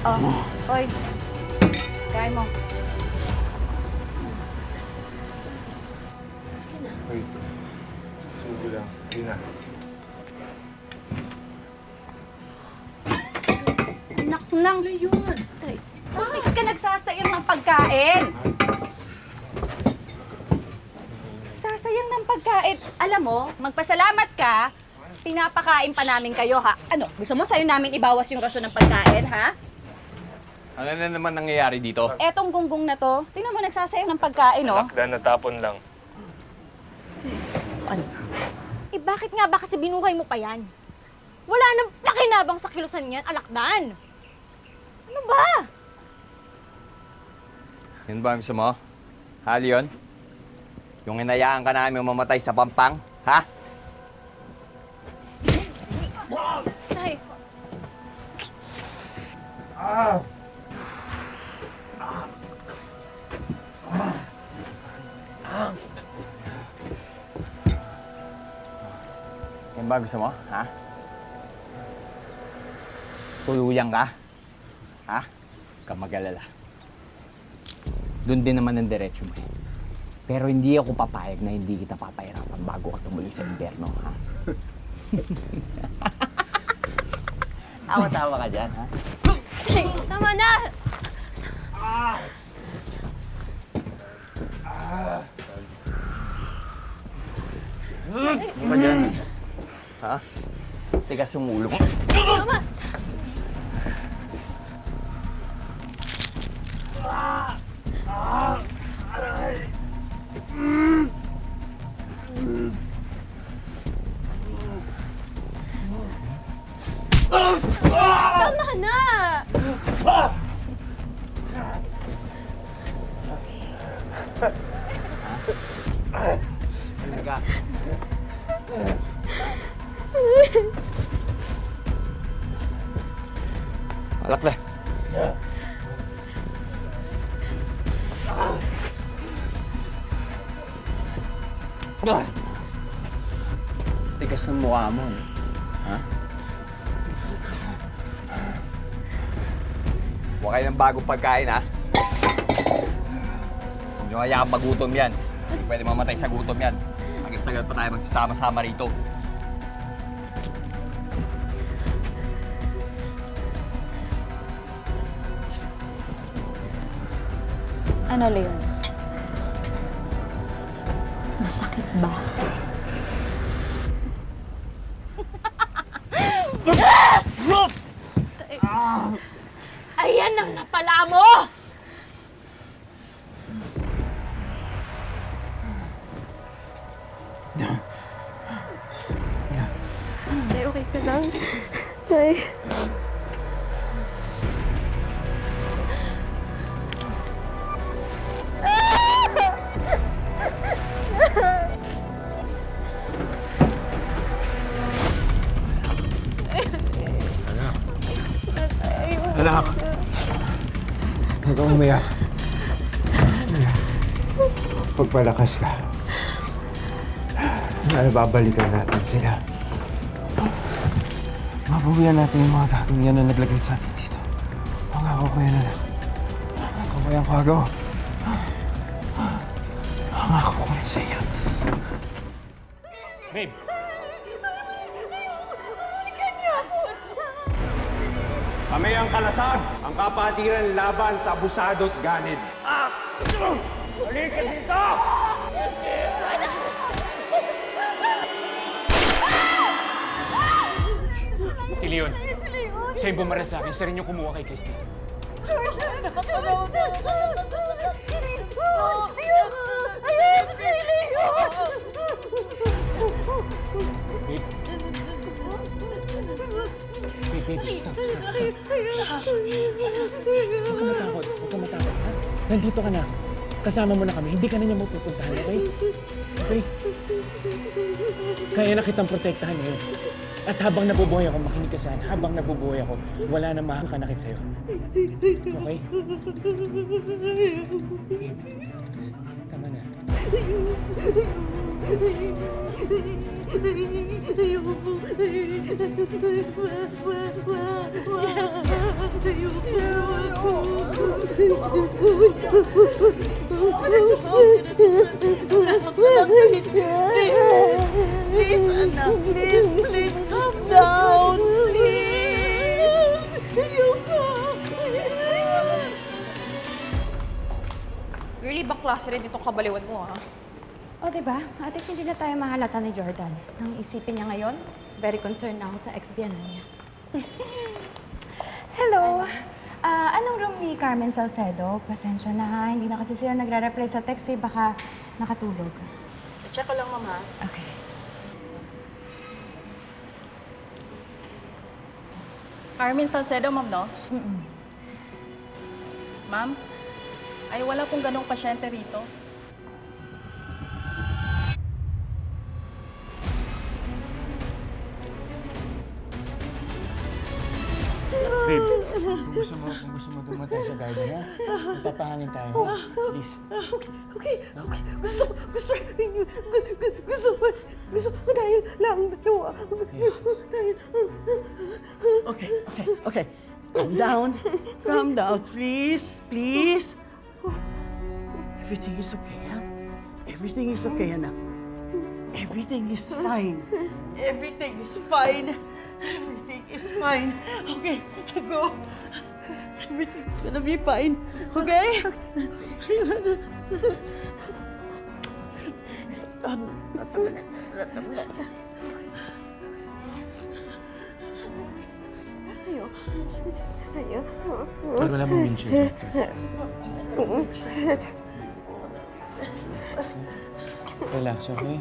Oh, oy. Kain mo. Uy, sugo lang. Hindi na. Anak nang yun. Bakit ka nagsasayang ng pagkain? Sasayang ng pagkain. Alam mo, magpasalamat ka, pinapakain pa namin kayo, ha? Ano, gusto mo sa'yo namin ibawas yung rasyon ng pagkain, ha? Ano na naman nangyayari dito? Etong gunggong na to, tingnan mo nagsasayang ng pagkain, no? Alakdan, natapon lang. Ano? Eh bakit nga ba kasi binuhay mo pa yan? Wala nang pakinabang sa kilusan yan, alakdan! Ano ba? Yun ba ang gusto mo? Ha, Leon? Yung hinayaan ka namin mamatay sa pampang? Ha? Tay, Yun ba gusto mo? Ha? Tuluyan ka? Ha? Huwag kang mag-alala. Doon din naman ang diretsyo mo eh. Pero hindi ako papayag na hindi kita papahirapan bago ka tumuloy sa inverno, ha? Tawa-tawa ka dyan, ha? tay, tama na! Ano ka dyan? Ha? Tigas yung ulo mo. Tama! Tama na! Talaga. Alak na. Tigas ng mukha mo, no? Ha? Huwag kayo ng bagong pagkain, ha? Huwag nyo kaya magutom yan. Hindi pwede mamatay sa gutom yan. Tagal pa tayo magsasama-sama rito. Ano, Leon? Masakit ba? Ayan ang napala mo! Tay, okay ka lang? Tay. Anak! Huwag kang umiyak. Pagpalakas ka. Babalikan natin sila. Mabawian natin yung mga gagawin yan na naglagay sa atin dito. Pangako ko yan, anak. Kawayan ko agaw. Pangako ko na sa iyo. Babe! Kami ang kalasag, ang kapatiran laban sa abusado at ganid. Halika dito! Si Leon. Siya yung bumaril sa akin. Siya rin yung kumuha kay Christy. Babe. Babe, stop. Huwag ka matakot. Huwag ka matakot, ha? Nandito ka na. Kasama mo na kami. Hindi ka na niya mapupuntahan, okay? Okay? Kaya na kitang protektahan ngayon. At habang nabubuhay ako, makinig ka saan, habang nabubuhay ako, wala na makakanakit sa'yo. Okay? Tama na. Please, anak, please calm down, please. Ayoko. Girlie, bang klase rin itong kabaliwan mo, ha? O, diba? At least hindi na tayo mahalata ni Jordan. Nang isipin niya ngayon, very concerned na ako sa ex-biyanan niya. Hello! Anong room ni Carmen Salcedo? Pasensya na ha, hindi na kasi sila nagre-reply sa text eh, baka nakatulog. Check ko lang, mama. Okay. Carmen Salcedo, ma'am, no? Mm-mm. Ma'am, ay wala pong ganong pasyente rito. Babe, kung gusto mo dumatay sa garden, ha? Magpapahanin tayo, ha? Please. Okay. Gusto ko dahil lang dalawa. Okay. Calm down, please. Everything is okay, huh? Everything is okay, anak. Everything is fine. Everything is fine. Okay, go. Everything's gonna be fine, okay? Pag wala mong windshield. Relax, okay?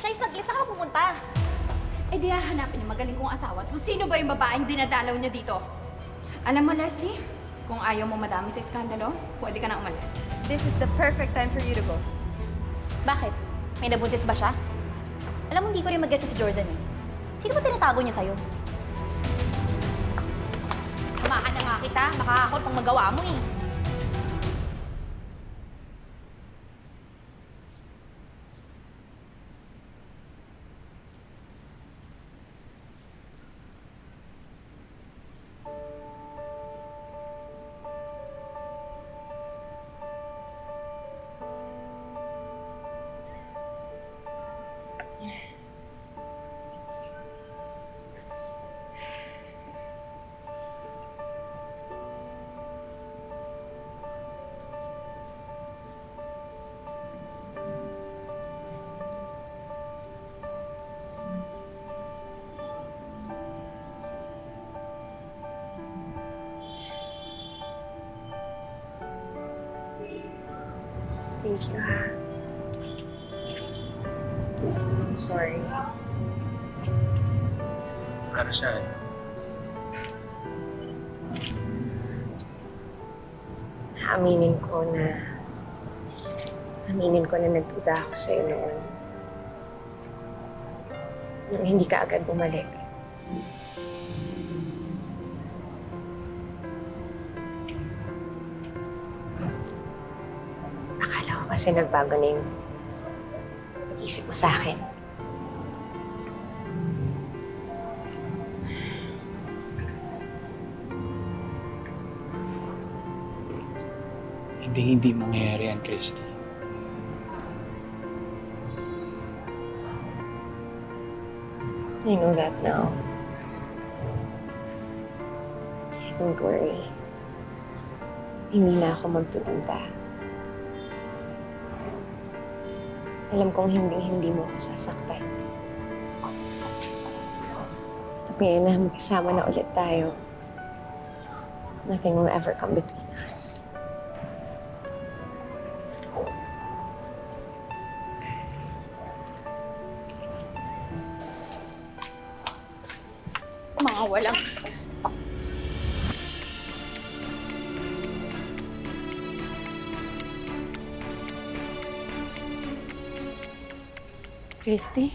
Siya'y saglit, saan ka pupunta? Eh di hahanapin yung magaling kong asawa at kung sino ba yung babaeng dinadalaw niya dito. Alam mo, Leslie, kung ayaw mo madami sa iskandalo, pwede ka na umalis. This is the perfect time for you to go. Bakit? May nabuntis ba siya? Alam mo, hindi ko rin mag-guess si Jordan eh. Sino ba tinatago niya sa'yo? Samahan na nga kita. Makakakot pang magawa mo eh. Thank you, ha. I'm sorry. Para saan? Aminin ko na nagduda ako sa'yo noon. Nung hindi ka agad bumalik. Akala ko kasi nagbago na yung pag-isip mo sa akin. Hindi mangyayari yan, Christy. I know that now. Don't worry. Hindi na ako magtutunda. Alam kong hindi mo ako sasaktan. At ngayon na magkasama na ulit tayo, nothing will ever come between us. Mga walang... Christy?